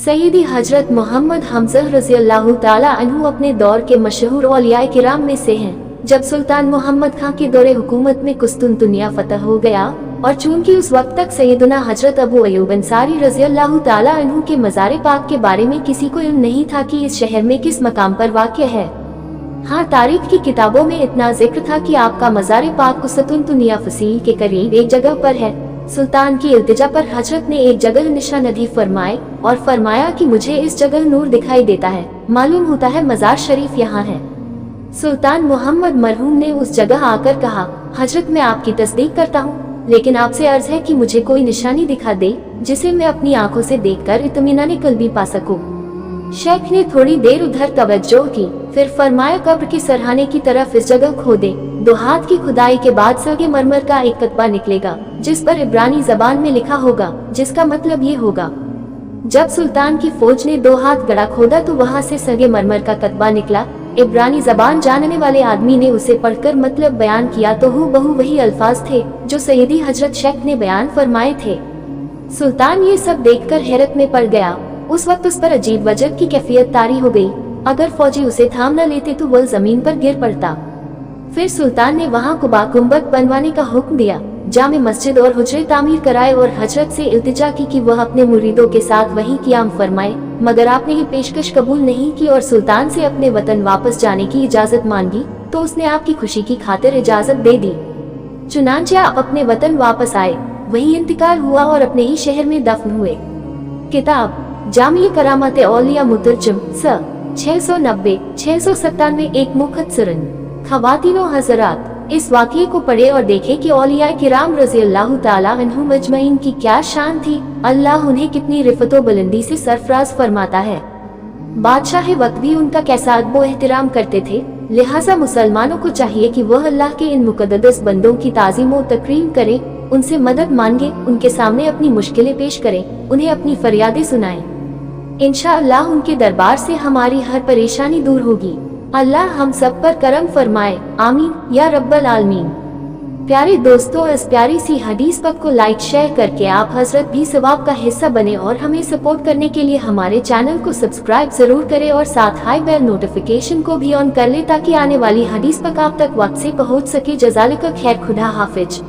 सैयदी हजरत मोहम्मद हमज़ा रज़ियल्लाहु ताला अन्हु अपने दौर के मशहूर औलिया किराम में से हैं। जब सुल्तान मोहम्मद खां के दौरे हुकूमत में कुस्तुनतुनिया फतह हो गया और चूंकि उस वक्त तक सैयदना हजरत अबू अयूब अंसारी रज़ियल्लाहु ताला अन्हु के मज़ार पाक के बारे में किसी को इल्म नहीं था कि इस शहर में किस मकाम पर वाक़या है। हाँ, तारीख की किताबों में इतना जिक्र था कि आपका मज़ार पाक कुस्तुनतुनिया फसील के करीब एक जगह पर है। सुल्तान की इल्तिजा पर हजरत ने एक जगह निशानदही फरमाए और फरमाया कि मुझे इस जगह नूर दिखाई देता है, मालूम होता है मज़ार शरीफ यहाँ है। सुल्तान मोहम्मद मरहूम ने उस जगह आकर कहा, हजरत मैं आपकी तस्दीक करता हूँ, लेकिन आपसे अर्ज है कि मुझे कोई निशानी दिखा दे जिसे मैं अपनी आंखों से देखकर इत्मीनान क़ल्बी पा सकूं। शेख ने थोड़ी देर उधर तवज्जो की, फिर फरमाया कब्र के सरहाने की तरफ इस जगह खोदे। 2 हाथ की खुदाई के बाद सगे मरमर का एक कतबा निकलेगा जिस पर इब्रानी जबान में लिखा होगा, जिसका मतलब ये होगा। जब सुल्तान की फौज ने 2 हाथ गड़ा खोदा तो वहाँ से सगे मरमर का कतबा निकला। इब्रानी जबान जानने वाले आदमी ने उसे पढ़कर मतलब बयान किया तो हूबहू वही अल्फाज थे जो सैयदी हजरत शेख ने बयान फरमाए थे। सुल्तान ये सब देखकर हैरत में पड़ गया। उस वक्त उस पर अजीब वजह की कैफियत तारी हो गई। अगर फौजी उसे थाम न लेते तो वह जमीन पर गिर पड़ता। फिर सुल्तान ने वहाँ कुबा गुंबद बनवाने का हुक्म दिया, जामे मस्जिद और हुजरे तामीर कराए और हजरत से इल्तिजा की कि वह अपने मुरीदों के साथ वहीं क़ियाम फरमाए। मगर आपने ये पेशकश कबूल नहीं की और सुल्तान से अपने वतन वापस जाने की इजाजत मांगी तो उसने आपकी खुशी की खातिर इजाजत दे दी। चुनांचे आप अपने वतन वापस आए, वहीं इंतकाल हुआ और अपने ही शहर में दफन हुए। किताब जामिया करामात औलिया मुतरजम स 690-697 एक मुख्तसरन। ख़वातीनो हज़रात, इस वाक़ये को पढ़े और देखे कि औलिया किराम रज़ियल्लाहु ताला अन्हुम अजमईन की क्या शान थी। अल्लाह उन्हें कितनी रिफ़त व बुलंदी से सरफराज फरमाता है। बादशाह वक्त भी उनका कैसा अदब व एहतराम करते थे। लिहाजा मुसलमानों को चाहिए कि वह अल्लाह के इन मुक़द्दस बंदों की ताज़ीम व तकरीम करें, उनसे मदद मांगे, उनके सामने अपनी मुश्किलें पेश करें, उन्हें अपनी फरियादें सुनाएं। इंशाअल्लाह उनके दरबार से हमारी हर परेशानी दूर होगी। अल्लाह हम सब पर करम फरमाए, आमीन या रब्बल आलमीन। प्यारे दोस्तों, इस प्यारी सी हदीस पक को लाइक शेयर करके आप हजरत भी सवाब का हिस्सा बने और हमें सपोर्ट करने के लिए हमारे चैनल को सब्सक्राइब जरूर करें और साथ हाई बेल नोटिफिकेशन को भी ऑन कर ले ताकि आने वाली हदीस पक आप तक वक्त से पहुँच सके। जज़ालिका खैर, खुदा हाफिज।